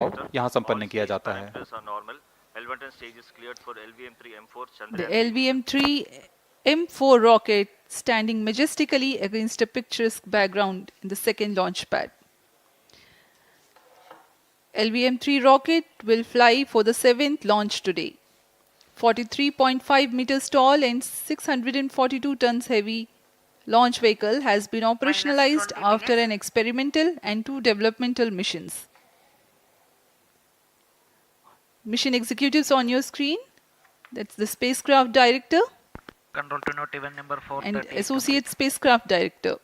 यहाँ संपन्न किया जाता है। The LVM-3 M4 rocket standing majestically against a picturesque background in the second launch pad. LVM-3 rocket will fly for the 7th launch today. 43.5 meters tall and 642 tons heavy launch vehicle has been operationalized after an experimental and 2 developmental missions. Mission executives on your screen. That's the spacecraft director Control to note event number 4 and associate spacecraft director.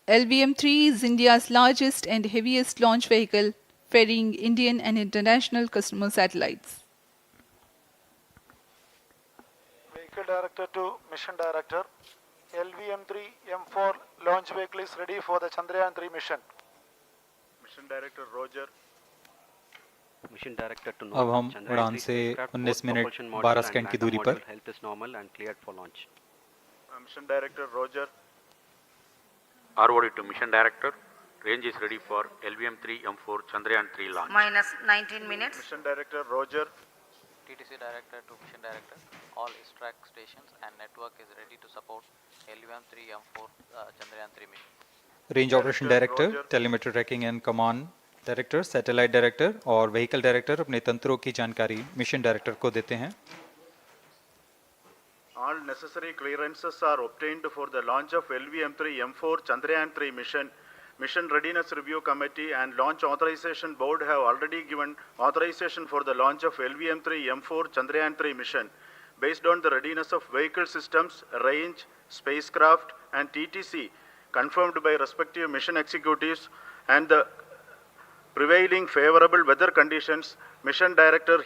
LVM-3 is India's largest and heaviest launch vehicle, ferrying Indian and international customer satellites. Vehicle Director to Mission Director. LVM-3 M4 launch vehicle is ready for the Chandrayaan 3 mission. Mission Director Roger. Mission Director to अब हम उड़ान से 19 minute 12 second की दूरी पर health is normal and cleared for launch. Mission Director Roger. ROD to Mission Director. Range is ready for LVM-3 M4 Chandrayaan 3 launch. Minus 19 minutes. Mission Director Roger. TTC Director to Mission Director. All track stations and network is ready to support LVM-3 M4 Chandrayaan 3 mission. Range operation director, telemetry tracking and command director, satellite director और vehicle director अपने तंत्रों की जानकारी mission director को देते हैं। All necessary clearances are obtained for the launch of LVM-3 M4 Chandrayaan 3 mission. Mission Readiness Review Committee and Launch Authorization Board have already given authorization for the launch of LVM-3 M4 Chandrayaan 3 mission. Based on the readiness of vehicle systems, range, spacecraft and TTC confirmed by respective mission executives and the prevailing favorable weather conditions, Mission Director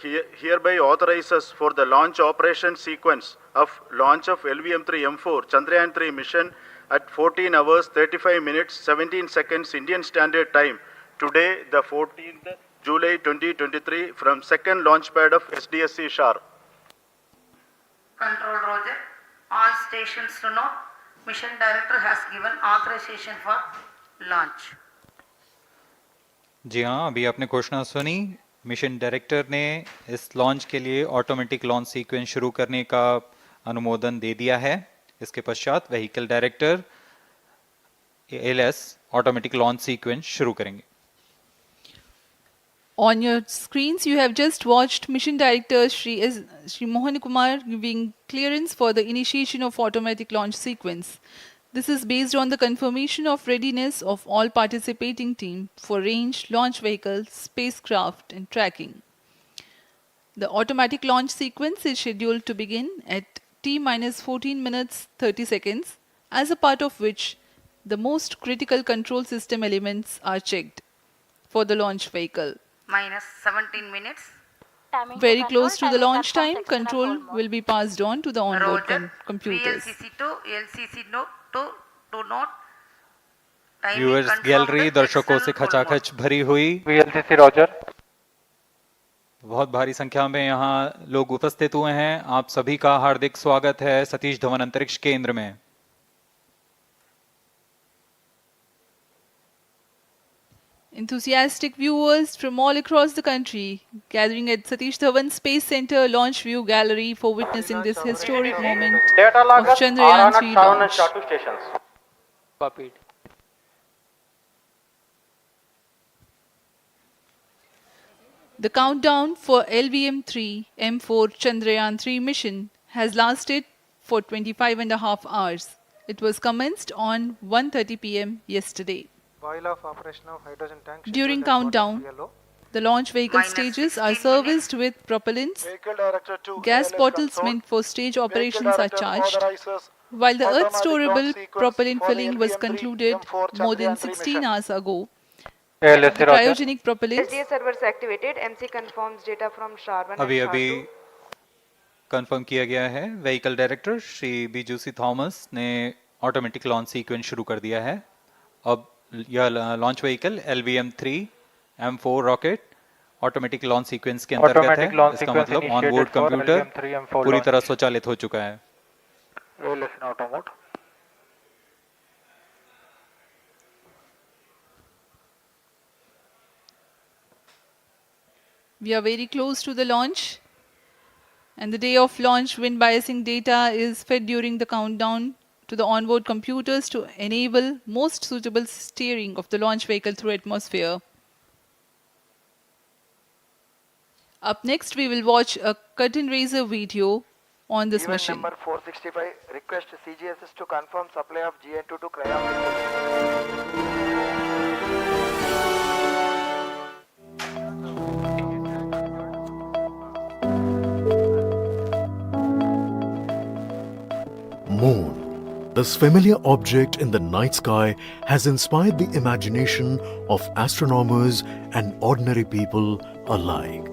hereby authorizes for the launch operation sequence of launch of LVM-3 M4 Chandrayaan 3 mission at 14 hours 35 minutes 17 seconds Indian Standard Time today, the 14th July 2023 from second launch pad of SDSC Shar. Control Roger. All stations to know. Mission Director has given authorization for launch. जी हाँ, अभी आपने घोषणा सुनी। Mission director ने इस launch के लिए automatic launch sequence शुरू करने का अनुमोदन दे दिया है। इसके पश्चात vehicle director LS automatic launch sequence शुरू करेंगे। On your screens, you have just watched Mission Director Shri Mohan Kumar giving clearance for the initiation of automatic launch sequence. This is based on the confirmation of readiness of all participating team for range, launch vehicles, spacecraft and tracking. The automatic launch sequence is scheduled to begin at T-14 minutes 30 seconds, as a part of which the most critical control system elements are checked for the launch vehicle. Minus 17 minutes. Very close to the launch time, control will be passed on to the onboard computers. VLCC to LCC to note. Viewers gallery दर्शकों से खचाखच भरी हुई। VLCC Roger. बहुत भारी संख्या में यहाँ लोग उपस्थित हुए हैं। आप सभी का हार्दिक स्वागत है सतीश धवन अंतरिक्ष केंद्र में। Enthusiastic viewers from all across the country gathering at Satish Dhawan Space Center Launch View Gallery for witnessing this historic moment of Chandrayaan 3 launch. Copied. The countdown for LVM-3 M4 Chandrayaan 3 mission has lasted for 25.5 hours. It was commenced on 1:30 p.m. yesterday. While of operation of hydrogen tank. During countdown, the launch vehicle stages are serviced with propellants. Gas bottles meant for stage operations are charged, while the Earth storable propellant filling was concluded more than 16 hours ago. The cryogenic propellants SDA servers activated. MC confirms data from SHAR-1 अभी and अभी SHAR-2. Confirm किया गया है। Vehicle director Shri बीजूसी Thomas ने automatic launch sequence शुरू कर दिया है। अब यह launch vehicle LVM-3 M4 rocket automatic launch sequence के अंतर्गत Automatic है। launch इसका sequence मतलब initiated onboard for computer LVM3 M4 पूरी तरह launch. स्वचालित हो चुका है। Relay in auto mode. We are very close to the launch. And the day of launch, wind biasing data is fed during the countdown to the onboard computers to enable most suitable steering of the launch vehicle through atmosphere. Up next, we will watch a curtain raiser video on this Event mission. number 465, request CGSS to confirm supply of GN2 to Cryon. Moon. This familiar object in the night sky has inspired the imagination of astronomers and ordinary people alike.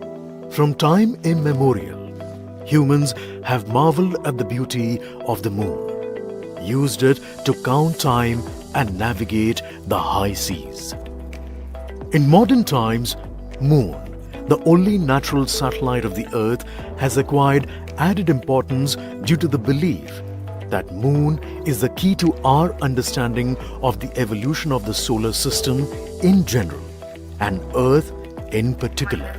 From time immemorial, humans have marveled at the beauty of the moon, used it to count time and navigate the high seas. In modern times, Moon, the only natural satellite of the Earth, has acquired added importance due to the belief that Moon is the key to our understanding of the evolution of the solar system in general and Earth in particular.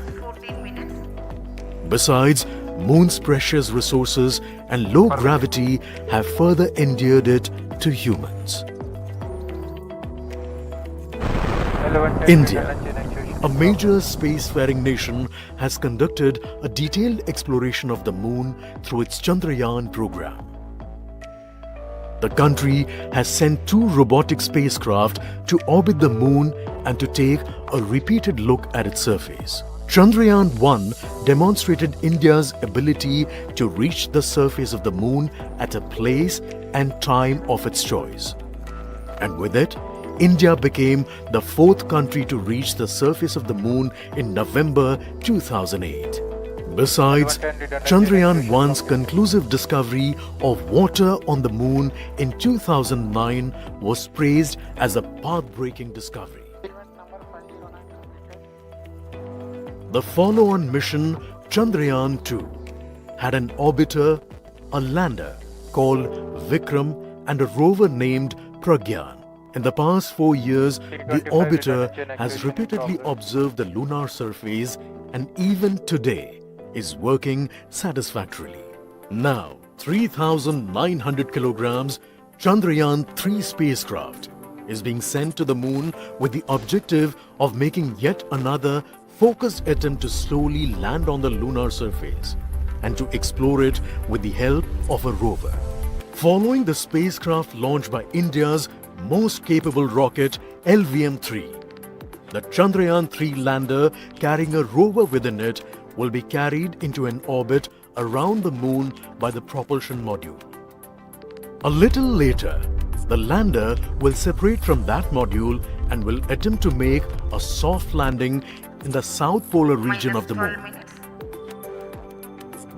Besides, Moon's precious resources and low gravity have further endeared it to humans. India, a major spacefaring nation, has conducted a detailed exploration of the Moon through its Chandrayaan program. The country has sent 2 robotic spacecraft to orbit the Moon and to take a repeated look at its surface. Chandrayaan-1 demonstrated India's ability to reach the surface of the Moon at a place and time of its choice. And with it, India became the 4th country to reach the surface of the Moon in November 2008. Besides, Chandrayaan-1's conclusive discovery of water on the Moon in 2009 was praised as a path-breaking discovery. The follow-on mission, Chandrayaan-2, had an orbiter, a lander called Vikram, and a rover named Pragyan. In the past 4 years, the orbiter has repeatedly observed the lunar surface and even today is working satisfactorily. Now, 3,900 kilograms Chandrayaan-3 spacecraft is being sent to the Moon with the objective of making yet another focused attempt to slowly land on the lunar surface and to explore it with the help of a rover. Following the spacecraft launched by India's most capable rocket LVM-3, the Chandrayaan-3 lander carrying a rover within it will be carried into an orbit around the Moon by the propulsion module. A little later, the lander will separate from that module and will attempt to make a soft landing in the south polar region of the Moon.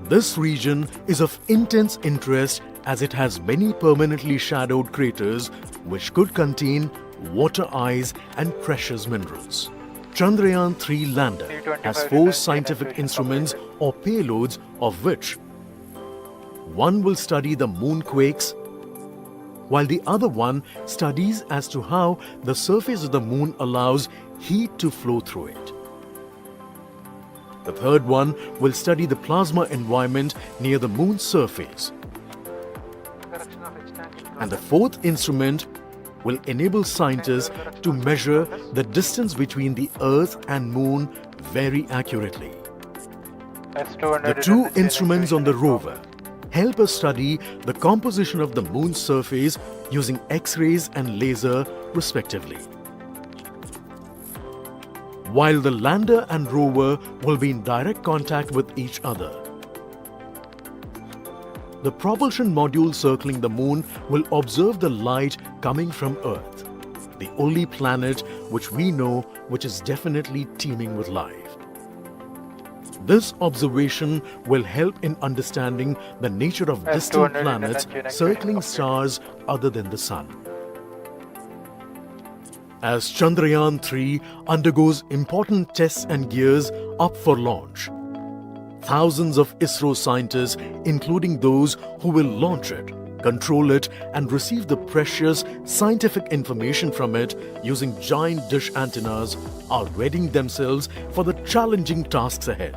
This region is of intense interest as it has many permanently shadowed craters which could contain water ice and precious minerals. Chandrayaan-3 lander has 4 scientific instruments or payloads, of which one will study the moonquakes, while the other one studies as to how the surface of the Moon allows heat to flow through it. The third one will study the plasma environment near the Moon's surface. And the 4th instrument will enable scientists to measure the distance between the Earth and Moon very accurately. The 2 instruments on the rover help us study the composition of the Moon's surface using X-rays and laser respectively. While the lander and rover will be in direct contact with each other. The propulsion module circling the Moon will observe the light coming from Earth, the only planet which we know which is definitely teeming with life. This observation will help in understanding the nature of distant planets circling stars other than the Sun. as Chandrayaan 3 undergoes important tests and gears up for launch. Thousands of ISRO scientists, including those who will launch it, control it, and receive the precious scientific information from it using giant dish antennas, are readying themselves for the challenging tasks ahead.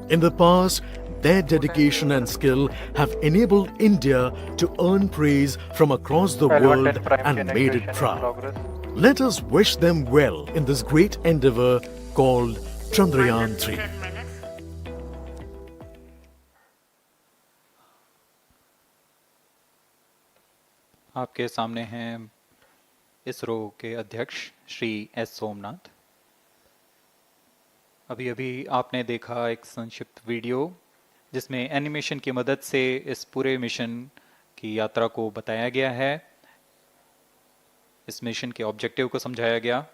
In the past, their dedication and skill have enabled India to earn praise from across the world and made it proud. Let us wish them well in this great endeavor called Chandrayaan 3. आपके सामने हैं इसरो के अध्यक्ष Shri S Somnath. अभी अभी आपने देखा एक संक्षिप्त वीडियो जिसमें एनिमेशन की मदद से इस पूरे मिशन की यात्रा को बताया गया है, इस मिशन के ऑब्जेक्टिव को समझाया गया।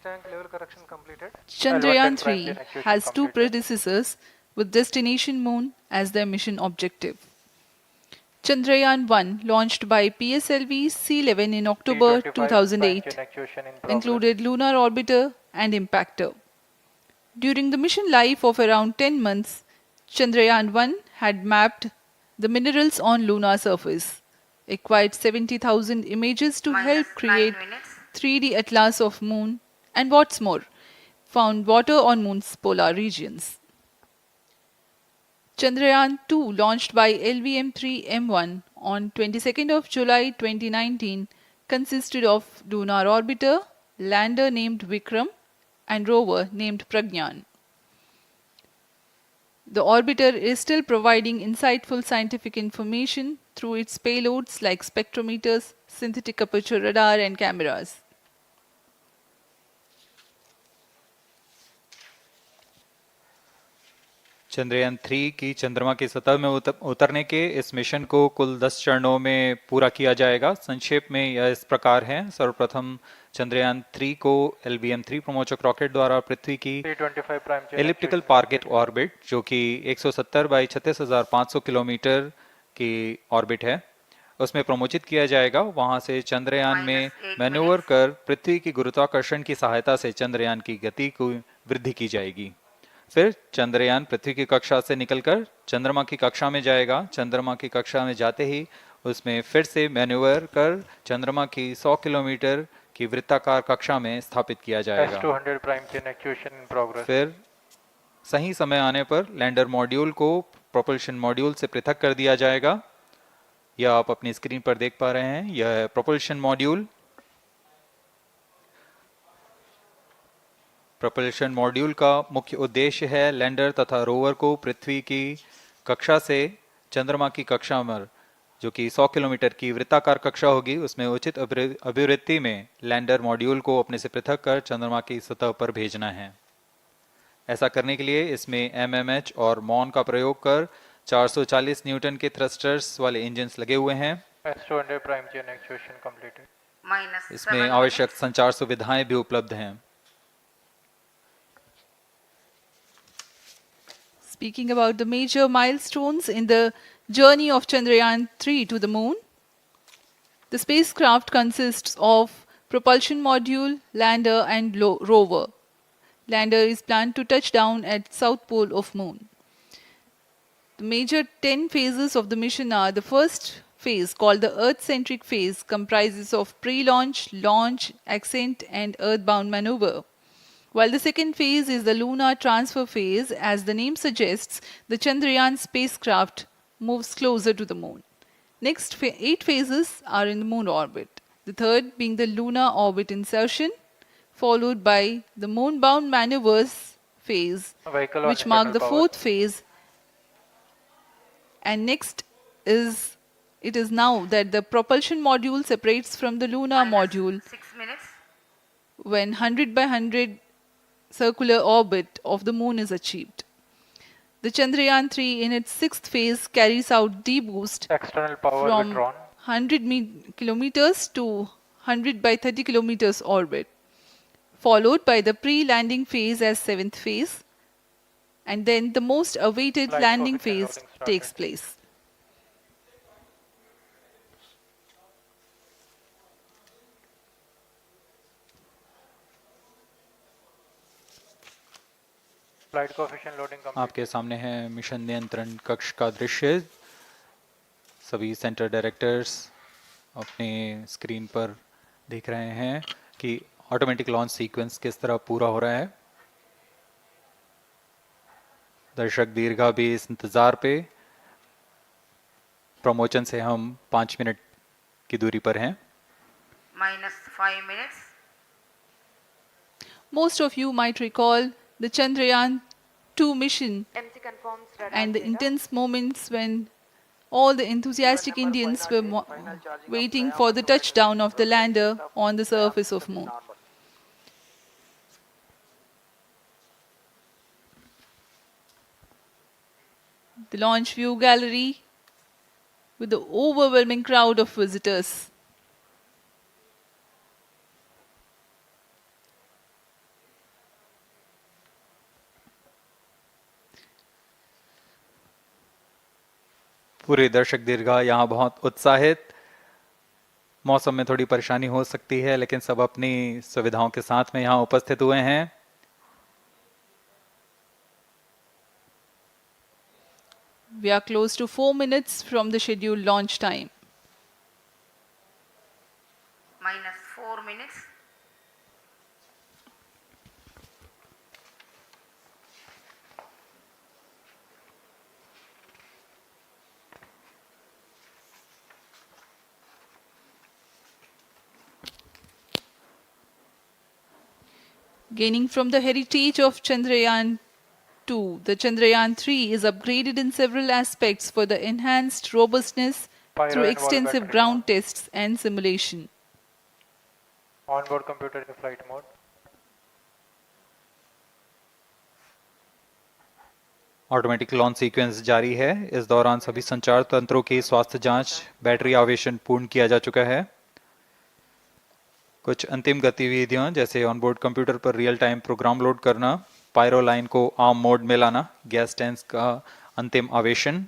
Tank level correction completed. Chandrayaan 3 has two predecessors with destination moon as their mission objective. Chandrayaan 1, launched by PSLV C-11 in October 2008, included lunar orbiter and impactor. During the mission life of around 10 months, Chandrayaan 1 had mapped the minerals on lunar surface, acquired 70,000 images to help create 3D atlas of moon, and what's more, found water on moon's polar regions. Chandrayaan 2, launched by LVM-3M1 on 22nd of July 2019, consisted of lunar orbiter, lander named Vikram, and rover named Pragyan. The orbiter is still providing insightful scientific information through its payloads like spectrometers, synthetic aperture radar, and cameras. Chandrayaan 3 की चंद्रमा की सतह में उतरने के इस mission को कुल 10 चरणों में पूरा किया जाएगा। संक्षेप में यह इस प्रकार है। सर्वप्रथम चंद्रयान 3 को LVM-3 प्रमोचक रॉकेट द्वारा पृथ्वी की एलिप्टिकल टारगेट ऑर्बिट, जो कि 170 बाई 36,500 किलोमीटर की ऑर्बिट है, उसमें प्रमोचित किया जाएगा। वहां से चंद्रयान में मैन्यूवर कर पृथ्वी की गुरुत्वाकर्षण की सहायता से चंद्रयान की गति को वृद्धि की जाएगी। फिर चंद्रयान पृथ्वी की कक्षा से निकलकर चंद्रमा की कक्षा में जाएगा। चंद्रमा की कक्षा में जाते ही उसमें फिर से मैन्यूवर कर चंद्रमा की 100 किलोमीटर की वृत्ताकार कक्षा में स्थापित किया जाएगा। फिर सही समय आने पर लैंडर मॉड्यूल को प्रोपल्शन मॉड्यूल से पृथक कर दिया जाएगा। यह आप अपनी स्क्रीन पर देख पा रहे हैं, यह है प्रोपल्शन मॉड्यूल। प्रोपल्शन मॉड्यूल का मुख्य उद्देश्य है लैंडर तथा रोवर को पृथ्वी की कक्षा से चंद्रमा की कक्षा में, जो कि 100 किलोमीटर की वृत्ताकार कक्षा होगी, उसमें उचित अभिवृत्ति में लैंडर मॉड्यूल को अपने से पृथक कर चंद्रमा की सतह पर भेजना है। ऐसा करने के लिए इसमें MMH और मॉन का प्रयोग कर 440 न्यूटन के थ्रस्टर्स वाले इंजन्स लगे हुए हैं। इसमें आवश्यक संचार सुविधाएं भी उपलब्ध हैं। Speaking about the major milestones in the journey of Chandrayaan 3 to the moon, the spacecraft consists of propulsion module, lander, and rover. Lander is planned to touch down at south pole of moon. The major 10 phases of the mission are: the first phase, called the Earth-centric phase, comprises of pre-launch, launch, ascent, and earthbound maneuver. While the second phase is the lunar transfer phase, as the name suggests, the Chandrayaan spacecraft moves closer to the moon. Next 8 phases are in the moon orbit, the third being the lunar orbit insertion, followed by the moon-bound maneuvers phase, which mark the fourth phase. And next it is now that the propulsion module separates from the lunar module when 100 by 100 circular orbit of the moon is achieved. The Chandrayaan 3 in its sixth phase carries out D-boost from 100 kilometers to 100 by 30 kilometers orbit, followed by the pre-landing phase as seventh phase, and then the most awaited landing phase takes place. Flight coefficient loading complete. आपके सामने है mission नियंत्रण कक्ष का दृश्य। सभी centre directors अपने screen पर देख रहे हैं कि ऑटोमेटिक लॉन्च सीक्वेंस किस तरह पूरा हो रहा है। दर्शक दीर्घा भी इस इंतजार पे। प्रमोशन से हम 5 मिनट की दूरी पर हैं। -5 minutes. Most of you might recall the Chandrayaan 2 mission MC confirms radar and the data. intense moments when all the enthusiastic Indians were waiting for the touchdown of the lander on the surface of Moon. The launch view gallery with the overwhelming crowd of visitors. पूरे दर्शक दीर्घा यहाँ बहुत उत्साहित। मौसम में थोड़ी परेशानी हो सकती है, लेकिन सब अपनी सुविधाओं के साथ में यहाँ उपस्थित हुए हैं। We are close to 4 minutes from the scheduled launch time. -4 minutes. Gaining from the heritage of Chandrayaan 2, the Chandrayaan 3 is upgraded in several aspects for the enhanced robustness Pyro through and wall extensive battery ground tests and simulation. Onboard computer in flight mode. Automatic launch sequence जारी है। इस दौरान सभी संचार तंत्रों की स्वास्थ्य जांच, बैटरी आवेशन पूर्ण किया जा चुका है। कुछ अंतिम गतिविधियां जैसे ऑनबोर्ड कंप्यूटर पर रियल टाइम प्रोग्राम लोड करना, पायरो लाइन को आर्म मोड में लाना, गैस टैंक का अंतिम आवेशन,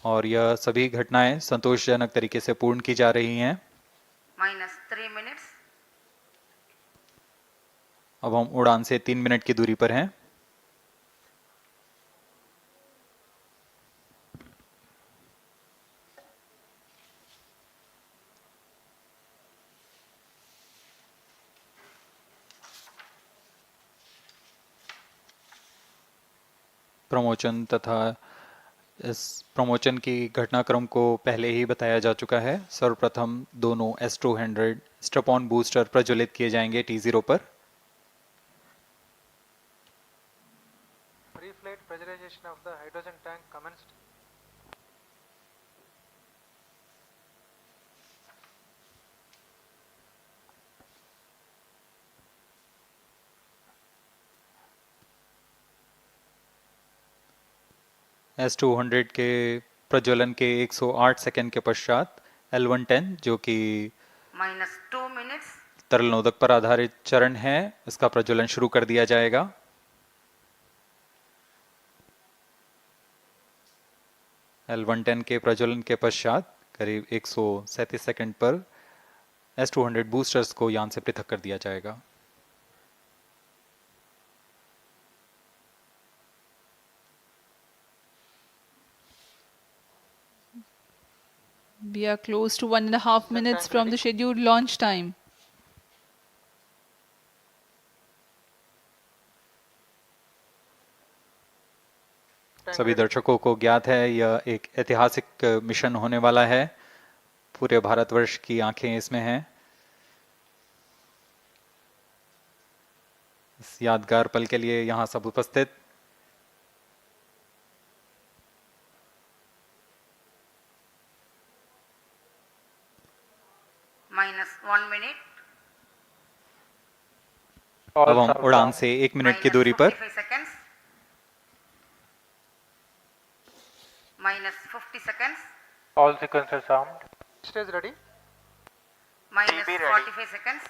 और यह सभी घटनाएं संतोषजनक तरीके से पूर्ण की जा रही हैं। -3 minutes. अब हम उड़ान से 3 मिनट की दूरी पर हैं। प्रमोशन तथा इस प्रमोशन की घटनाक्रम को पहले ही बताया जा चुका है। सर्वप्रथम दोनों S200 स्ट्रप-ऑन बूस्टर प्रज्वलित किए जाएंगे T0 पर। Pre-flight pressurization of the hydrogen tank commenced. S200 के प्रज्वलन के 108 सेकंड के पश्चात L110 जो कि -2 minutes. तरल नोदक पर आधारित चरण है, इसका प्रज्वलन शुरू कर दिया जाएगा। L110 के प्रज्वलन के पश्चात करीब 137 सेकंड पर S200 बूस्टर्स को यान से पृथक कर दिया जाएगा। We are close to 1.5 minutes from the scheduled launch time. सभी दर्शकों को ज्ञात है यह एक ऐतिहासिक मिशन होने वाला है। पूरे भारतवर्ष की आंखें इसमें हैं। इस यादगार पल के लिए यहाँ सब उपस्थित। -1 minute. अब हम उड़ान से 1 मिनट की दूरी पर। -55 seconds. -50 seconds. All sequencers armed. Stage ready. -45 seconds.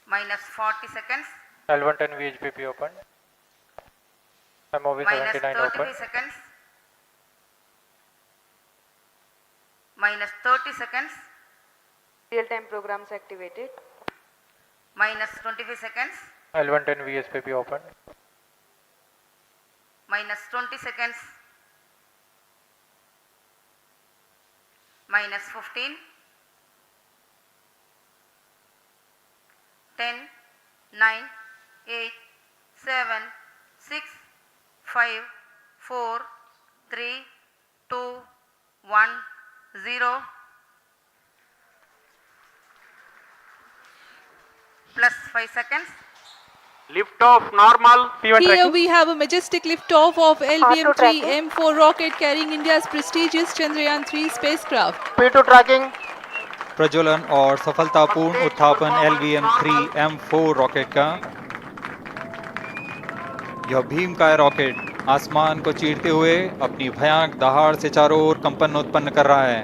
-40 seconds. L110 VHPP open. MOV 79 -35 open. seconds. -30 seconds. Real-time programs activated. minus 25 seconds, L110 VSPP open. minus 20 seconds, minus 15, 10, 9, 8, 7, 6, 5, 4, 3, 2, 1, 0. Plus 5 seconds. Lift off normal. Here we have a majestic liftoff of R2 tracking. LVM-3 M4 rocket carrying India's prestigious Chandrayaan-3 spacecraft. P2 tracking. प्रज्वलन और सफलतापूर्ण उत्थापन LVM-3 M4 rocket का। यह भीमकाय rocket आसमान को चीरते हुए अपनी भयानक दहाड़ से चारों ओर कंपन उत्पन्न कर रहा है।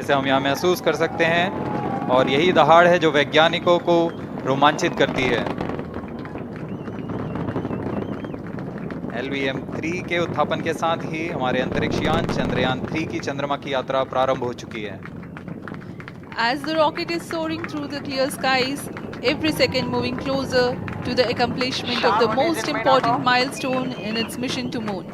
इसे हम यहाँ महसूस कर सकते हैं और यही दहाड़ है जो वैज्ञानिकों को रोमांचित करती है। LVM-3 के उत्थापन के साथ ही हमारे अंतरिक्ष यान चंद्रयान-3 की चंद्रमा की यात्रा प्रारंभ हो चुकी है। As the rocket is soaring through the clear skies, every second moving closer to the accomplishment of the most important milestone in its mission to moon.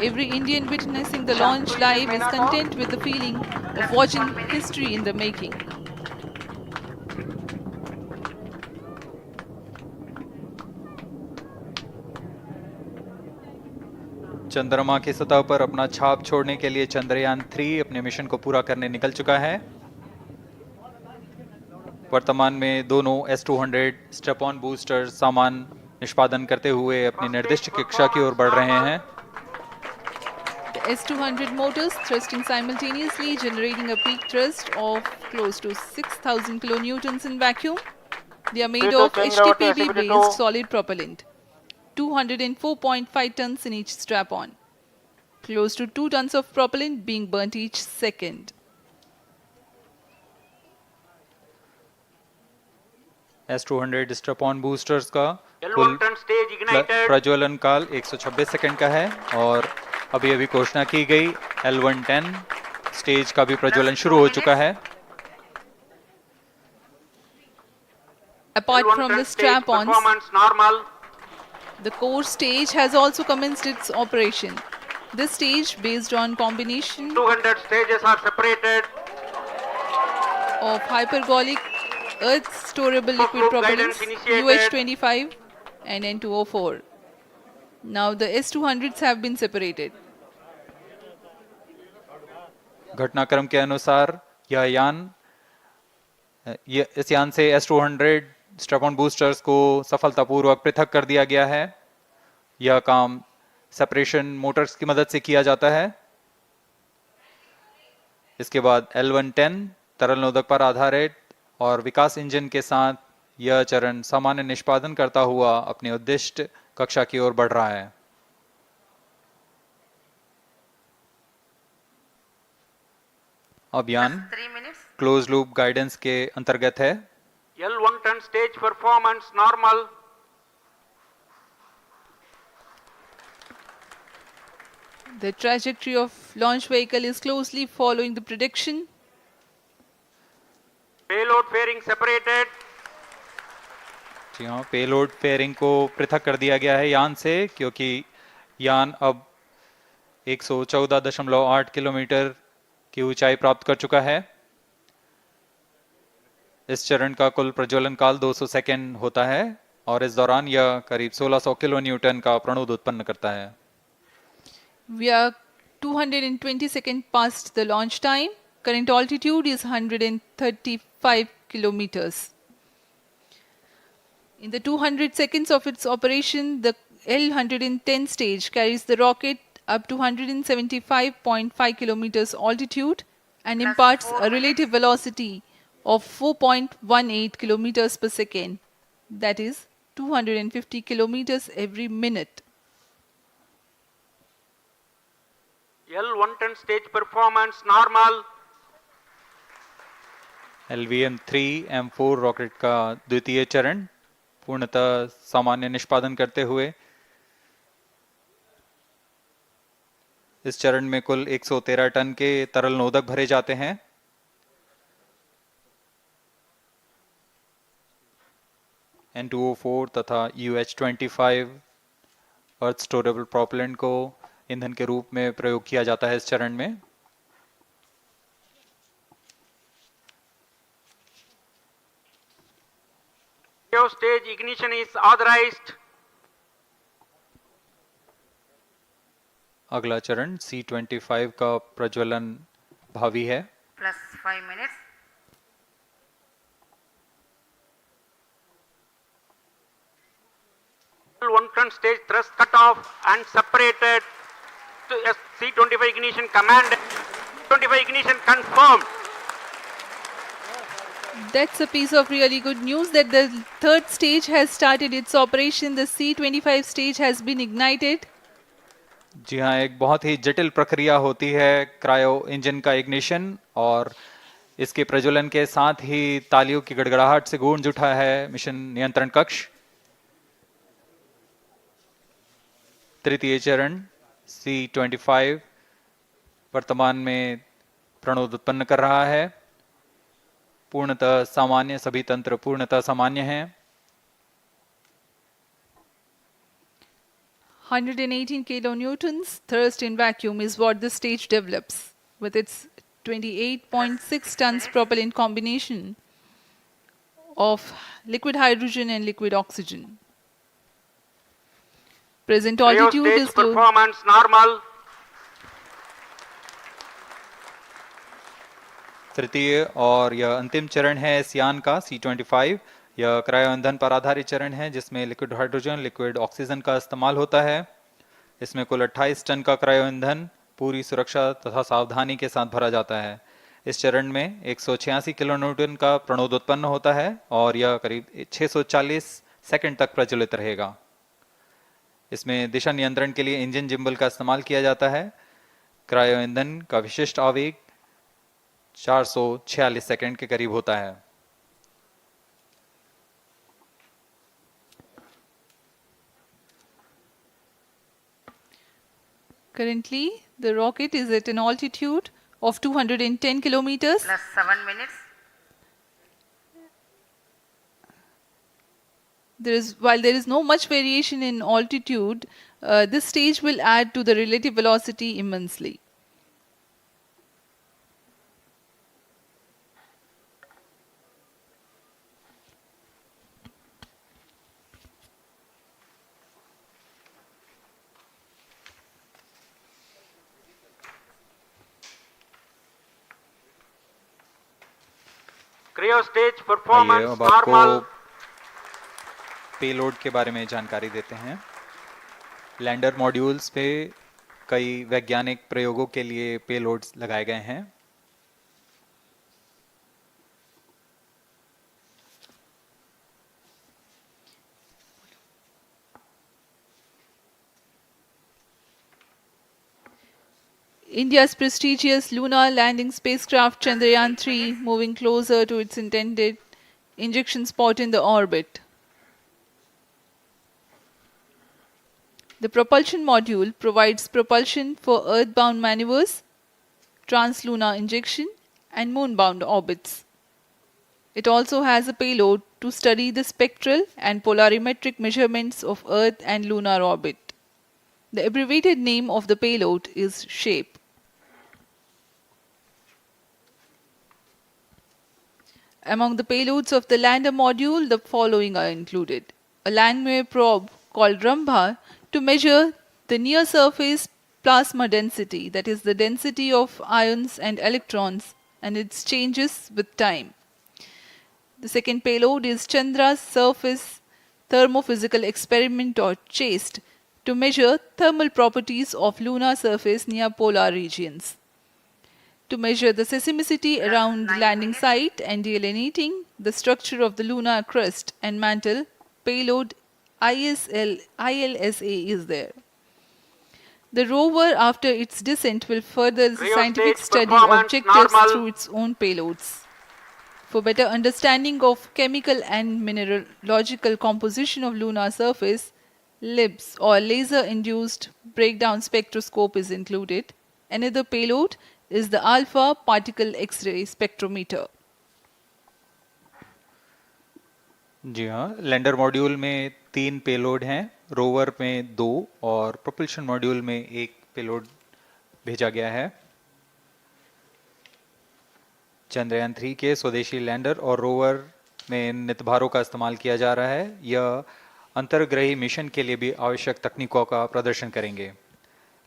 Every Indian witnessing the launch live is content with the feeling of watching history in the making. चंद्रमा की सतह पर अपना छाप छोड़ने के लिए चंद्रयान-3 अपने मिशन को पूरा करने निकल चुका है। वर्तमान में दोनों S-200 स्टेप ऑन बूस्टर सामान निष्पादन करते हुए अपनी निर्दिष्ट कक्षा की ओर बढ़ रहे हैं। The S-200 motors thrusting simultaneously, generating a peak thrust of close to 6,000 kilonewtons in vacuum. They are made of HTPB-based solid propellant, 204.5 tons in each strap-on, close to 2 tons of propellant being burnt each second. S-200 step on boosters का कुल प्रज्वलन काल 126 second का है और अभी घोषणा की गई L110 स्टेज का भी प्रज्वलन शुरू हो चुका है। Apart from the strap-ons, the core stage has also commenced its operation. This stage, based on combination 200 stages are separated. of hypergolic earth storable liquid propellants UH-25 and N2O4. Now the S-200s have been separated. घटनाक्रम के अनुसार इस यान से S-200 step on boosters को सफलतापूर्वक पृथक कर दिया गया है। यह काम सेपरेशन मोटर्स की मदद से किया जाता है। इसके बाद L110 तरल नोदक पर आधारित और विकास इंजन के साथ यह चरण सामान्य निष्पादन करता हुआ अपनी उद्दिष्ट कक्षा की ओर बढ़ रहा है। अभियान क्लोज लूप गाइडेंस के अंतर्गत है। L110 stage performance normal. The trajectory of launch vehicle is closely following the prediction. Payload fairing separated. जी हाँ, पेलोड फेयरिंग को पृथक कर दिया गया है यान से, क्योंकि यान अब 114.8 किलोमीटर की ऊंचाई प्राप्त कर चुका है। इस चरण का कुल प्रज्वलन काल 200 सेकेंड होता है और इस दौरान यह करीब 1600 किलो न्यूटन का प्रणुद उत्पन्न करता है। We are 220 seconds past the launch time. Current altitude is 135 kilometers. In the 200 seconds of its operation, the L110 stage carries the rocket up to 175.5 kilometers altitude and imparts a relative velocity of 4.18 kilometers per second, that is 250 kilometers every minute. L110 stage performance normal. LVM-3 M4 rocket का द्वितीय चरण पूर्णतः सामान्य निष्पादन करते हुए इस चरण में कुल 113 टन के तरल नोदक भरे जाते हैं। N2O4 तथा UH25 अर्थ स्टोरेबल प्रोपेलेंट को ईंधन के रूप में प्रयोग किया जाता है इस चरण में। Stage ignition is authorized. अगला चरण C25 का प्रज्वलन भावी है। Plus 5 minutes. One front stage thrust cut off and separated to C25 ignition command. 25 ignition confirmed. That's a piece of really good news that the third stage has started its operation. The C25 stage has been ignited. जी हाँ, एक बहुत ही जटिल प्रक्रिया होती है cryo engine का ignition, और इसके प्रज्वलन के साथ ही तालियों की गड़गड़ाहट से गूंज उठा है मिशन नियंत्रण कक्ष। तृतीय चरण C25 वर्तमान में प्रणोद उत्पन्न कर रहा है। पूर्णतः सामान्य, सभी तंत्र पूर्णतः सामान्य हैं। 118 kilonewtons thrust in vacuum is what this stage develops with its 28.6 tons propellant combination of liquid hydrogen and liquid oxygen. Present altitude Stage is low. performance normal. तृतीय और यह अंतिम चरण है इस यान का C25। यह क्रायो ईंधन पर आधारित चरण है जिसमें लिक्विड हाइड्रोजन, लिक्विड ऑक्सीजन का इस्तेमाल होता है। इसमें कुल 28 टन का क्रायो ईंधन पूरी सुरक्षा तथा सावधानी के साथ भरा जाता है। इस चरण में 186 किलोन्यूटन का प्रणोद उत्पन्न होता है और यह करीब 640 सेकंड तक प्रज्वलित रहेगा। इसमें दिशा नियंत्रण के लिए इंजन जिम्बल का इस्तेमाल किया जाता है। क्रायो ईंधन का विशिष्ट आवेग 446 सेकंड के करीब होता है। Currently, the rocket is at an altitude of 210 kilometers. Plus 7 minutes. While there is no much variation in altitude, this stage will add to the relative velocity immensely. Cryo stage आइए performance अब आपको normal. Payload के बारे में जानकारी देते हैं। Lander modules पे कई वैज्ञानिक प्रयोगों के लिए पेलोड्स लगाए गए हैं। India's prestigious lunar landing spacecraft Chandrayaan 3 moving closer to its intended injection spot in the orbit. The propulsion module provides propulsion for earthbound maneuvers, translunar injection, and moonbound orbits. It also has a payload to study the spectral and polarimetric measurements of Earth and lunar orbit. The abbreviated name of the payload is SHAPE. Among the payloads of the lander module, the following are included. A landwehr probe called Rambha to measure the near surface plasma density, that is the density of ions and electrons, and its changes with time. The second payload is Chandra's surface thermophysical experiment, or CHASTE, to measure thermal properties of lunar surface near polar regions. To measure the seismicity around the landing site and delineating the structure of the lunar crust and mantle, payload ILSA is there. The rover, after its descent, will further the scientific study objectives through its own payloads. For better understanding of chemical and mineralogical composition of lunar surface, LIBS, or laser-induced breakdown spectroscope, is included. Another payload is the alpha particle X-ray spectrometer. जी हाँ, lander module में 3 payload हैं, rover में 2 और propulsion module में 1 payload भेजा गया है। चंद्रयान 3 के स्वदेशी लैंडर और रोवर में नितभारों का इस्तेमाल किया जा रहा है। यह अंतर्ग्रही मिशन के लिए भी आवश्यक तकनीकों का प्रदर्शन करेंगे।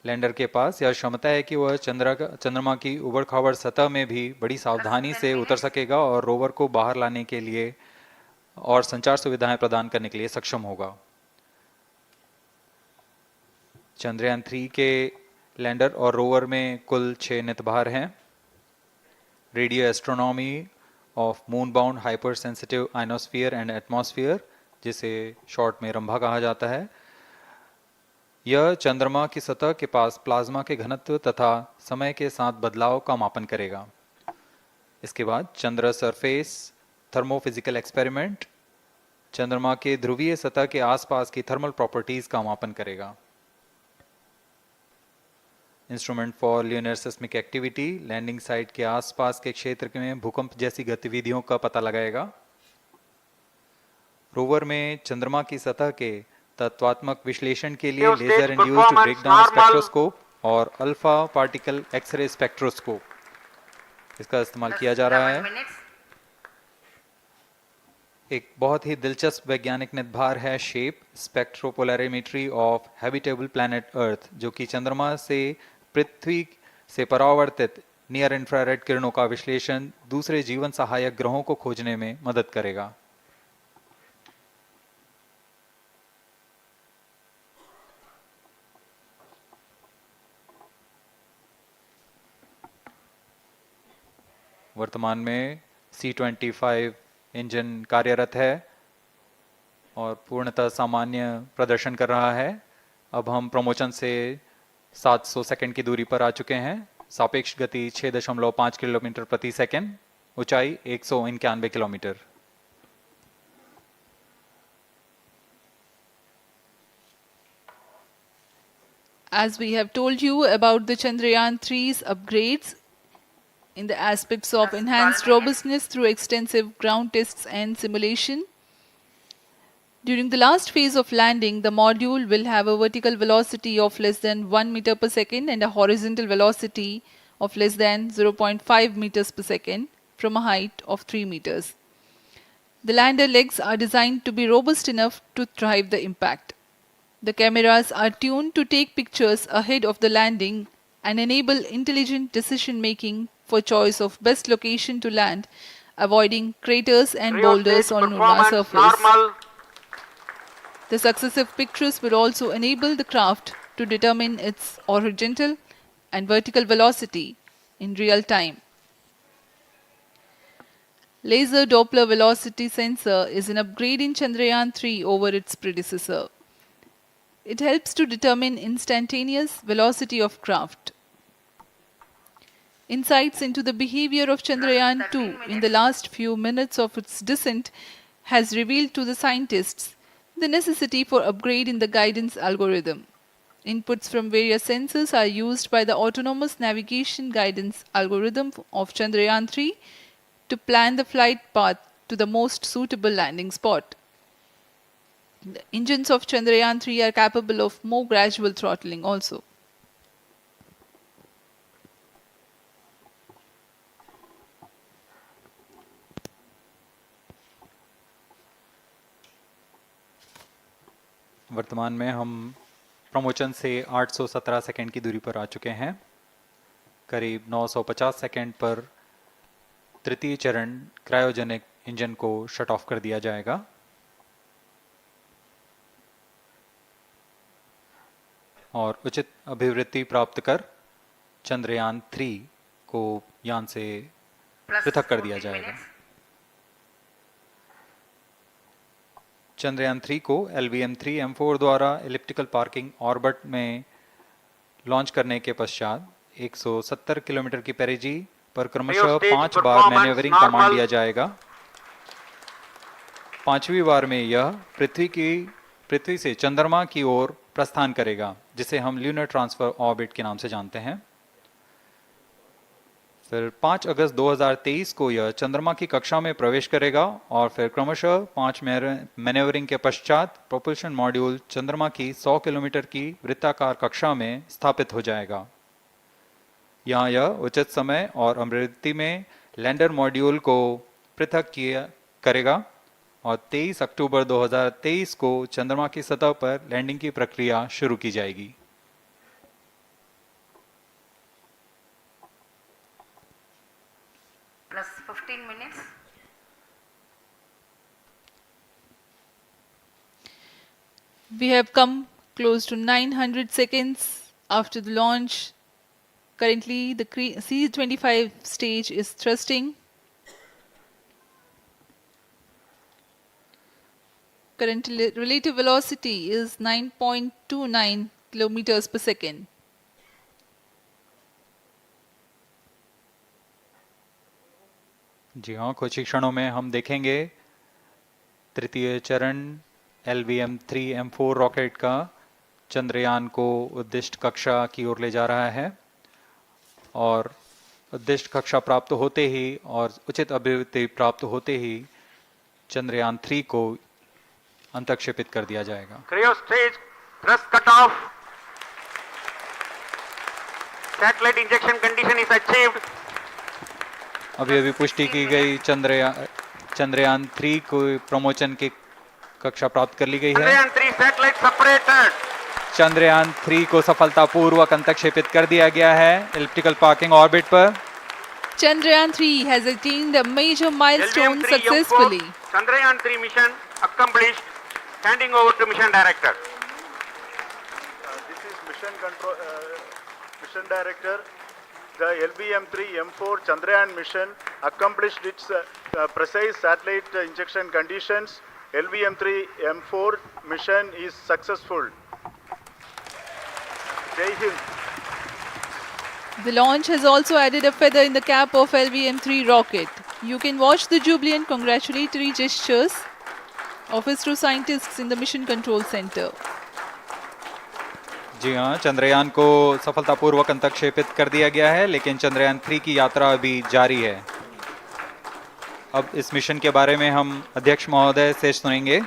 लैंडर के पास यह क्षमता है कि वह चंद्रमा की उबड़-खाबड़ सतह में भी बड़ी सावधानी से उतर सकेगा और रोवर को बाहर लाने के लिए और संचार सुविधाएं प्रदान करने के लिए सक्षम होगा। चंद्रयान 3 के लैंडर और रोवर में कुल 6 नितभार हैं। Radio astronomy of moon bound hyper sensitive ionosphere and atmosphere, जिसे शॉर्ट में रंभा कहा जाता है, यह चंद्रमा की सतह के पास प्लाज्मा के घनत्व तथा समय के साथ बदलाव का मापन करेगा। इसके बाद चंद्र सरफेस थर्मोफिजिकल एक्सपेरिमेंट चंद्रमा के ध्रुवीय सतह के आसपास की थर्मल प्रॉपर्टीज का मापन करेगा। Instrument for lunar seismic activity landing site के आसपास के क्षेत्र में भूकंप जैसी गतिविधियों का पता लगाएगा। रोवर में चंद्रमा की सतह के तत्वात्मक विश्लेषण के लिए लेजर इंड्यूस्ड ब्रेकडाउन स्पेक्ट्रोस्कोप और अल्फा पार्टिकल एक्सरे स्पेक्ट्रोस्कोप इसका इस्तेमाल किया जा रहा है। एक बहुत ही दिलचस्प वैज्ञानिक निर्धार है shape स्पेक्ट्रोपोलैरिमेट्री of habitable planet earth, जो कि चंद्रमा से पृथ्वी से परावर्तित नियर इंफ्रारेड किरणों का विश्लेषण दूसरे जीवन सहायक ग्रहों को खोजने में मदद करेगा। वर्तमान में C-25 इंजन कार्यरत है और पूर्णतः सामान्य प्रदर्शन कर रहा है। अब हम प्रमोशन से 700 सेकंड की दूरी पर आ चुके हैं। सापेक्ष गति 6.5 किलोमीटर प्रति सेकंड, ऊंचाई 191 kilometre. As we have told you about the Chandrayaan 3's upgrades in the aspects of enhanced robustness through extensive ground tests and simulation, during the last phase of landing, the module will have a vertical velocity of less than 1 meter per second and a horizontal velocity of less than 0.5 meters per second from a height of 3 meters. The lander legs are designed to be robust enough to thrive the impact. The cameras are tuned to take pictures ahead of the landing and enable intelligent decision making for choice of best location to land, avoiding craters and boulders on lunar surface. The successive pictures will also enable the craft to determine its horizontal and vertical velocity in real time. Laser Doppler velocity sensor is an upgrade in Chandrayaan 3 over its predecessor. It helps to determine instantaneous velocity of craft. Insights into the behavior of Chandrayaan 2 in the last few minutes of its descent has revealed to the scientists the necessity for upgrade in the guidance algorithm. Inputs from various sensors are used by the autonomous navigation guidance algorithm of Chandrayaan 3 to plan the flight path to the most suitable landing spot. The engines of Chandrayaan 3 are capable of more gradual throttling also. वर्तमान में हम promotion से 817 second की दूरी पर आ चुके हैं। करीब 950 सेकंड पर तृतीय चरण क्रायोजेनिक इंजन को शट ऑफ कर दिया जाएगा। और उचित अभिवृद्धि प्राप्त कर चंद्रयान 3 को यान से पृथक कर दिया जाएगा। चंद्रयान 3 को LVM-3M4 द्वारा एलिप्टिकल पार्किंग ऑर्बिट में लॉन्च करने के पश्चात 170 किलोमीटर की पेरिजी पर क्रमशः 5 बार मैन्यूवरिंग का मान दिया जाएगा। 5वीं बार में यह पृथ्वी से चंद्रमा की ओर प्रस्थान करेगा, जिसे हम ल्यूनर ट्रांसफर ऑर्बिट के नाम से जानते हैं। फिर 5 अगस्त 2023 को यह चंद्रमा की कक्षा में प्रवेश करेगा और फिर क्रमशः 5 मैनेवरिंग के पश्चात प्रोपल्शन मॉड्यूल चंद्रमा की 100 किलोमीटर की वृत्ताकार कक्षा में स्थापित हो जाएगा। यहाँ यह उचित समय और आवृत्ति में लैंडर मॉड्यूल को पृथक करेगा और 23 अक्टूबर 2023 को चंद्रमा की सतह पर लैंडिंग की प्रक्रिया शुरू की जाएगी। Plus 15 minutes. We have come close to 900 seconds after the launch. Currently, the C-25 stage is thrusting. Current relative velocity is 9.29 kilometers per second. जी हाँ, कुछ ही क्षणों में हम देखेंगे तृतीय चरण LVM-3M4 रॉकेट का चंद्रयान को उद्दिष्ट कक्षा की ओर ले जा रहा है और उद्दिष्ट कक्षा प्राप्त होते ही और उचित अभिवृद्धि प्राप्त होते ही चंद्रयान 3 को अंतक्षेपित कर दिया जाएगा। Cryo stage thrust cutoff. Satellite injection condition is achieved. अभी पुष्टि की गई चंद्रयान 3 को प्रमोशन की कक्षा प्राप्त कर ली गई है। Chandrayaan 3 satellite separated. चंद्रयान 3 को सफलतापूर्वक अंतक्षेपित कर दिया गया है एलिप्टिकल पार्किंग ऑर्बिट पर। Chandrayaan 3 has attained a major milestone successfully. Chandrayaan 3 mission accomplished. Handing over to mission director. This is mission director. The LVM-3M4 Chandrayaan mission accomplished its precise satellite injection conditions. LVM-3M4 mission is successful. Jai Hind. The launch has also added a feather in the cap of LVM-3 rocket. You can watch the jubilant congratulatory gestures of ISRO scientists in the Mission Control Center. जी हाँ, चंद्रयान को सफलतापूर्वक अंतक्षेपित कर दिया गया है, लेकिन चंद्रयान 3 की यात्रा अभी जारी है। अब इस मिशन के बारे में हम अध्यक्ष महोदय से सुनेंगे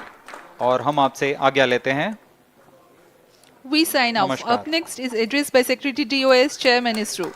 और हम आपसे आज्ञा लेते हैं। We sign off. Up next is address by Secretary DOS, Chairman ISRO.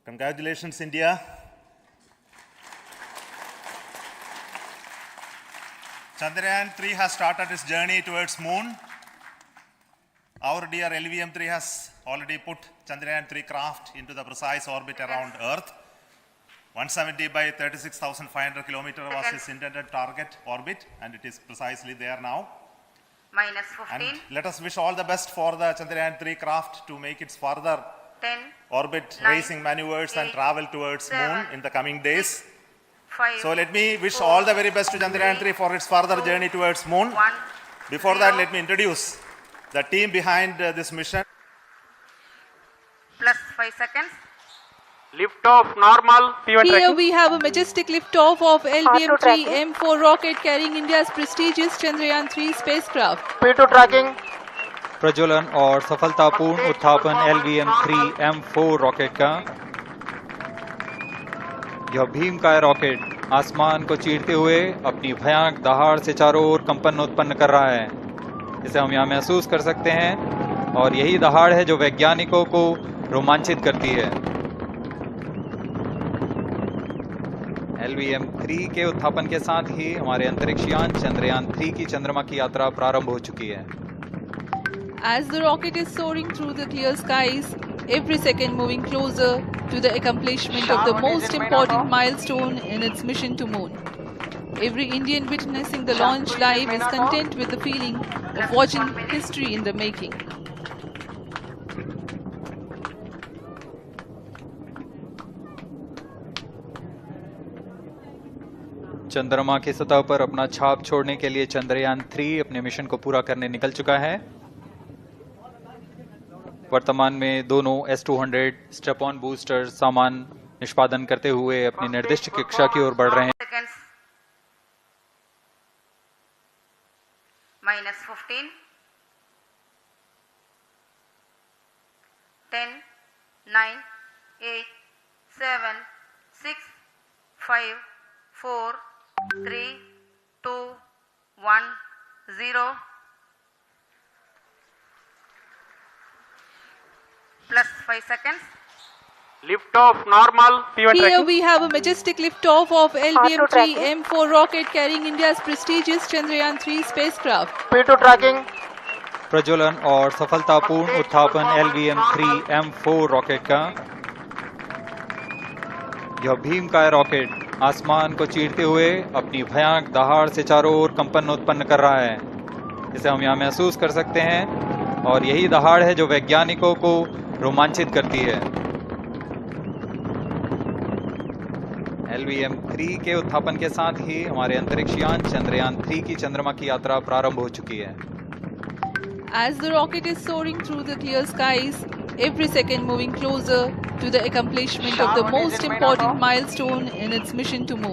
Congratulations, India. Chandrayaan 3 has started its journey towards moon. Our dear LVM-3 has already put Chandrayaan 3 craft into the precise orbit around Earth. 170 by 36,500 kilometers was its intended target orbit, and it is precisely there now. Minus 15. And let us wish all the best for the Chandrayaan 3 craft to make its further 10. Orbit 9, racing maneuvers 8, and travel towards 7, moon in the coming days. 5. So let me wish 4, all the very best to Chandrayaan 3 for its further 2, journey towards moon. 1. Before 0. that, let me introduce the team behind this mission. Plus 5 seconds. Lift off normal. Here we have a majestic liftoff of LVM-3M4 rocket carrying India's prestigious Chandrayaan 3 spacecraft. P2 tracking. प्रज्वलन और सफलतापूर्ण उत्थापन LVM-3M4 rocket का। यह भीमकाय rocket आसमान को चीरते हुए अपनी भयानक दहाड़ से चारों ओर कंपन उत्पन्न कर रहा है। इसे हम यहाँ महसूस कर सकते हैं और यही दहाड़ है जो वैज्ञानिकों को रोमांचित करती है। LVM-3 के उत्थापन के साथ ही हमारे अंतरिक्ष यान चंद्रयान 3 की चंद्रमा की यात्रा प्रारंभ हो चुकी है। As the rocket is soaring through the clear skies, every second moving closer to the accomplishment of the most important milestone in its mission to Moon. Every Indian witnessing the launch live is content with the feeling of watching history in the making. चंद्रमा की सतह पर अपना छाप छोड़ने के लिए चंद्रयान 3 अपने मिशन को पूरा करने निकल चुका है। वर्तमान में दोनों S-200 स्टेप ऑन बूस्टर सामान निष्पादन करते हुए अपनी निर्दिष्ट कक्षा की ओर बढ़ रहे हैं। -15, 10, 9, 8, 7, 6, 5, 4, 3, 2, 1, 0. Plus 5 seconds. Lift off normal. P1 Here tracking. we have a majestic liftoff of LVM-3 M4 rocket carrying India's prestigious Chandrayaan 3 spacecraft. P2 tracking. प्रज्वलन और सफलतापूर्ण उत्थापन LVM-3 M4 रॉकेट का। यह भीमकाय रॉकेट आसमान को चीरते हुए अपनी भयानक दहाड़ से चारों ओर कंपन उत्पन्न कर रहा है। इसे हम यहाँ महसूस कर सकते हैं और यही दहाड़ है जो वैज्ञानिकों को रोमांचित करती है। LVM-3 के उत्थापन के साथ ही हमारे अंतरिक्ष यान चंद्रयान 3 की चंद्रमा की यात्रा प्रारंभ हो चुकी है। As the rocket is soaring through the clear skies, every second moving closer to the accomplishment of the most important milestone in its mission to Moon.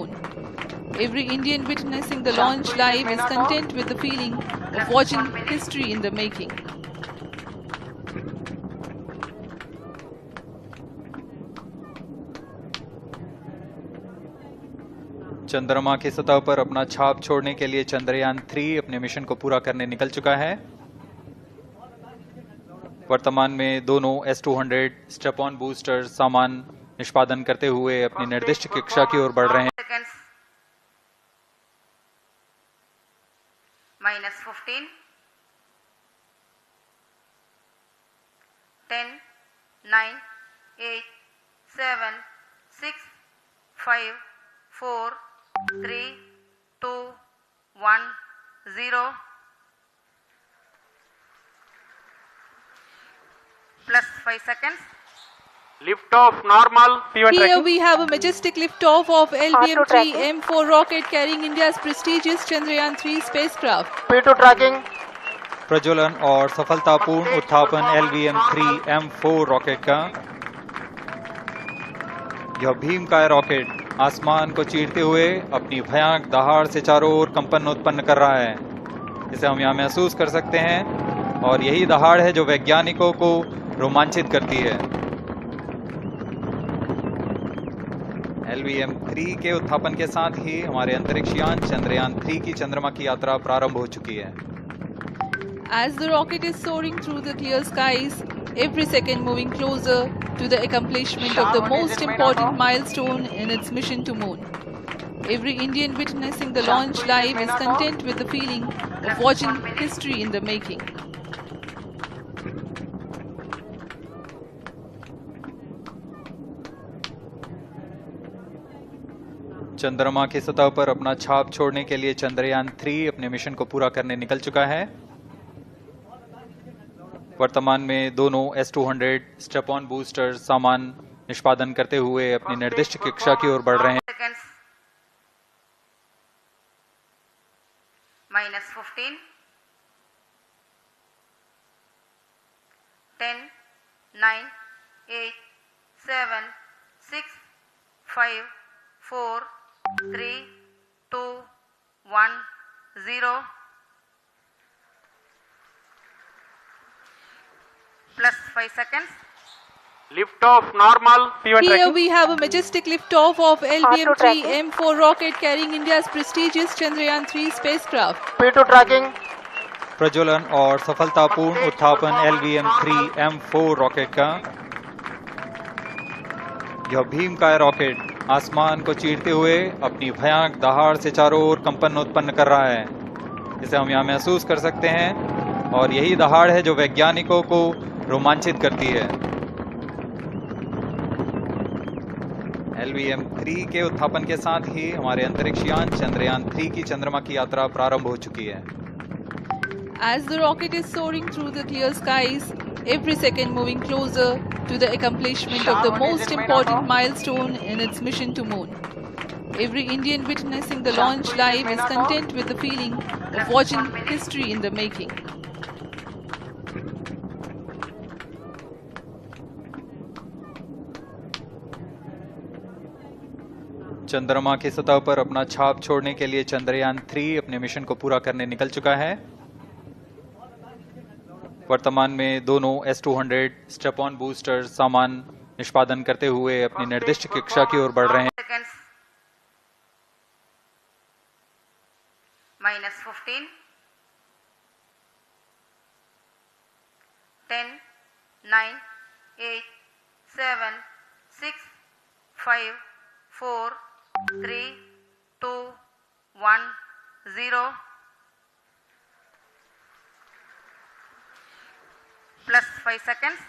Every Indian witnessing the launch live is content with the feeling of watching history in the making. चंद्रमा की सतह पर अपना छाप छोड़ने के लिए चंद्रयान 3 अपने मिशन को पूरा करने निकल चुका है। वर्तमान में दोनों S-200 स्टेप ऑन बूस्टर सामान निष्पादन करते हुए अपनी निर्दिष्ट कक्षा की ओर बढ़ रहे हैं। -15, 10, 9, 8, 7, 6, 5, 4, 3, 2, 1, 0. Plus 5 seconds. Lift off normal. P1 Here tracking. we have a majestic liftoff of LVM-3 M4 rocket carrying India's prestigious Chandrayaan 3 spacecraft. P2 tracking. प्रज्वलन और सफलतापूर्ण उत्थापन LVM-3 M4 रॉकेट का। यह भीमकाय रॉकेट आसमान को चीरते हुए अपनी भयानक दहाड़ से चारों ओर कंपन उत्पन्न कर रहा है। इसे हम यहाँ महसूस कर सकते हैं और यही दहाड़ है जो वैज्ञानिकों को रोमांचित करती है। LVM-3 के उत्थापन के साथ ही हमारे अंतरिक्ष यान चंद्रयान 3 की चंद्रमा की यात्रा प्रारंभ हो चुकी है। As the rocket is soaring through the clear skies, every second moving closer to the accomplishment of the most important milestone in its mission to Moon. Every Indian witnessing the launch live is content with the feeling of watching history in the making. चंद्रमा की सतह पर अपना छाप छोड़ने के लिए चंद्रयान 3 अपने मिशन को पूरा करने निकल चुका है। वर्तमान में दोनों S-200 स्टेप ऑन बूस्टर सामान निष्पादन करते हुए अपनी निर्दिष्ट कक्षा की ओर बढ़ रहे हैं। -15, 10, 9, 8, 7, 6, 5, 4, 3, 2, 1, 0. Plus 5 seconds. Lift off normal. P1 Here tracking. we have a majestic liftoff of LVM-3 M4 rocket carrying India's prestigious Chandrayaan 3 spacecraft. P2 tracking. प्रज्वलन और सफलतापूर्ण उत्थापन LVM-3 M4 रॉकेट का। यह भीमकाय रॉकेट आसमान को चीरते हुए अपनी भयानक दहाड़ से चारों ओर कंपन उत्पन्न कर रहा है। इसे हम यहाँ महसूस कर सकते हैं और यही दहाड़ है जो वैज्ञानिकों को रोमांचित करती है। LVM-3 के उत्थापन के साथ ही हमारे अंतरिक्ष यान चंद्रयान 3 की चंद्रमा की यात्रा प्रारंभ हो चुकी है। As the rocket is soaring through the clear skies, every second moving closer to the accomplishment of the most important milestone in its mission to moon. Every Indian witnessing the launch live is content with the feeling of watching history in the making. चंद्रमा की सतह पर अपना छाप छोड़ने के लिए चंद्रयान 3 अपने मिशन को पूरा करने निकल चुका है। वर्तमान में दोनों S-200 स्टेप ऑन बूस्टर सामान निष्पादन करते हुए अपनी निर्दिष्ट कक्षा की ओर बढ़ रहे हैं। -15, 10, 9, 8, 7, 6, 5, 4, 3, 2, 1, 0. Plus 5 seconds.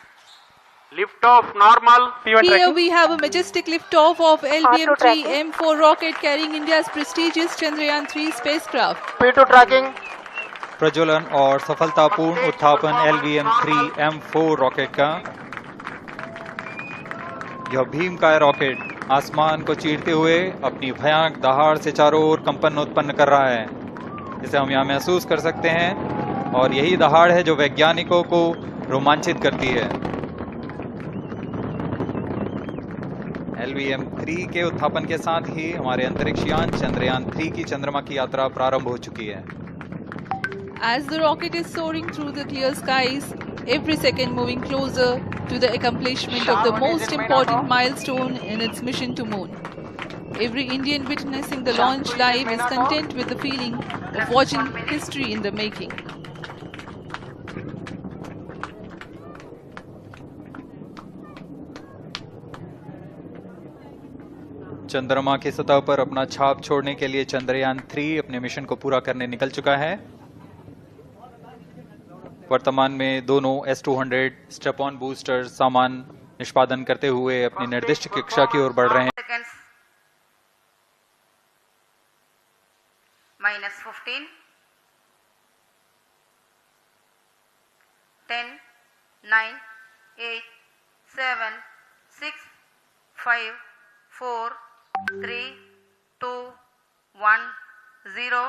Lift off normal. Here we have a majestic liftoff of LVM-3 M4 rocket carrying India's prestigious Chandrayaan 3 spacecraft. P2 tracking. प्रज्वलन और सफलतापूर्ण उत्थापन LVM-3 M4 रॉकेट का। यह भीमकाय रॉकेट आसमान को चीरते हुए अपनी भयानक दहाड़ से चारों ओर कंपन उत्पन्न कर रहा है। इसे हम यहाँ महसूस कर सकते हैं और यही दहाड़ है जो वैज्ञानिकों को रोमांचित करती है। LVM-3 के उत्थापन के साथ ही हमारे अंतरिक्ष यान चंद्रयान 3 की चंद्रमा की यात्रा प्रारंभ हो चुकी है। As the rocket is soaring through the clear skies, every second moving closer to the accomplishment of the most important milestone in its mission to moon. Every Indian witnessing the launch live is content with the feeling of watching history in the making. चंद्रमा की सतह पर अपना छाप छोड़ने के लिए चंद्रयान 3 अपने मिशन को पूरा करने निकल चुका है। वर्तमान में दोनों S-200 स्टेप ऑन बूस्टर सामान निष्पादन करते हुए अपनी निर्दिष्ट कक्षा की ओर बढ़ रहे हैं। -15, 10, 9, 8, 7, 6, 5, 4, 3, 2, 1, 0.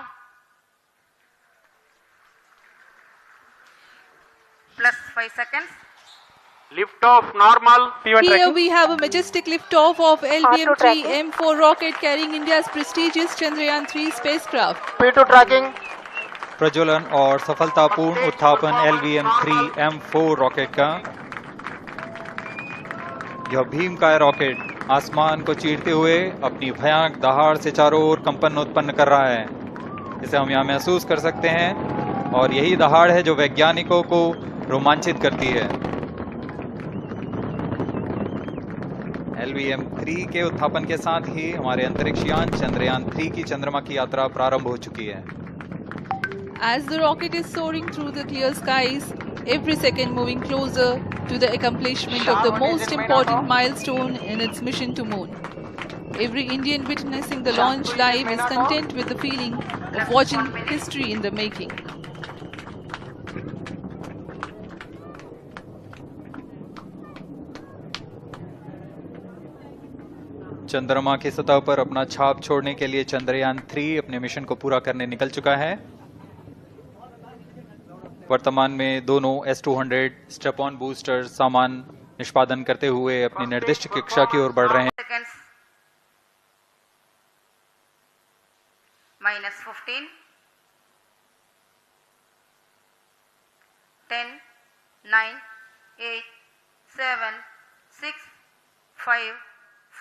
Plus 5 seconds. Lift off normal. Here we have a majestic liftoff of LVM-3 M4 rocket carrying India's prestigious Chandrayaan 3 spacecraft. P2 tracking. प्रज्वलन और सफलतापूर्ण उत्थापन LVM-3 M4 रॉकेट का। यह भीमकाय रॉकेट आसमान को चीरते हुए अपनी भयानक दहाड़ से चारों ओर कंपन उत्पन्न कर रहा है। इसे हम यहाँ महसूस कर सकते हैं और यही दहाड़ है जो वैज्ञानिकों को रोमांचित करती है। LVM-3 के उत्थापन के साथ ही हमारे अंतरिक्ष यान चंद्रयान 3 की चंद्रमा की यात्रा प्रारंभ हो चुकी है। As the rocket is soaring through the clear skies, every second moving closer to the accomplishment of the most important milestone in its mission to moon. Every Indian witnessing the launch live is content with the feeling of watching history in the making. चंद्रमा की सतह पर अपना छाप छोड़ने के लिए चंद्रयान 3 अपने मिशन को पूरा करने निकल चुका है। वर्तमान में दोनों S-200 स्टेप ऑन बूस्टर सामान निष्पादन करते हुए अपनी निर्दिष्ट कक्षा की ओर बढ़ रहे हैं। -15, 10, 9, 8, 7, 6, 5,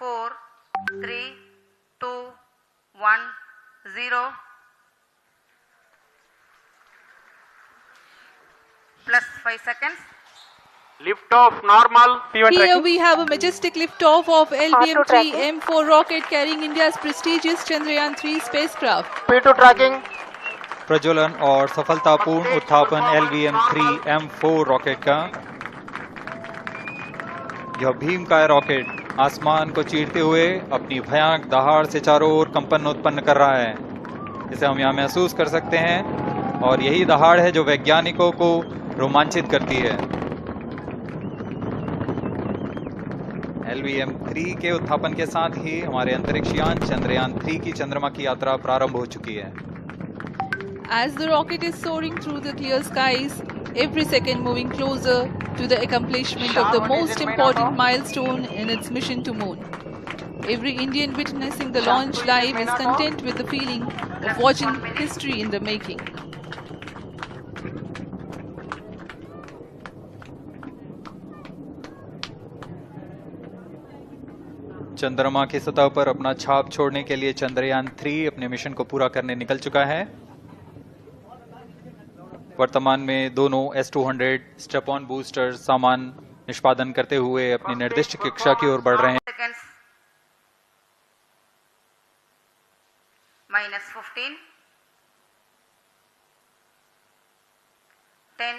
4, 3, 2, 1, 0. Plus 5 seconds. Lift off normal. Here we have a majestic liftoff of LVM-3 M4 rocket carrying India's prestigious Chandrayaan 3 spacecraft. P2 tracking. प्रज्वलन और सफलतापूर्ण उत्थापन LVM-3 M4 रॉकेट का। यह भीमकाय रॉकेट आसमान को चीरते हुए अपनी भयानक दहाड़ से चारों ओर कंपन उत्पन्न कर रहा है। इसे हम यहाँ महसूस कर सकते हैं और यही दहाड़ है जो वैज्ञानिकों को रोमांचित करती है। LVM-3 के उत्थापन के साथ ही हमारे अंतरिक्ष यान चंद्रयान 3 की चंद्रमा की यात्रा प्रारंभ हो चुकी है। As the rocket is soaring through the clear skies, every second moving closer to the accomplishment of the most important milestone in its mission to moon. Every Indian witnessing the launch live is content with the feeling of watching history in the making. चंद्रमा की सतह पर अपना छाप छोड़ने के लिए चंद्रयान 3 अपने मिशन को पूरा करने निकल चुका है। वर्तमान में दोनों S-200 स्टेप ऑन बूस्टर सामान निष्पादन करते हुए अपनी निर्दिष्ट कक्षा की ओर बढ़ रहे हैं। -15, 10,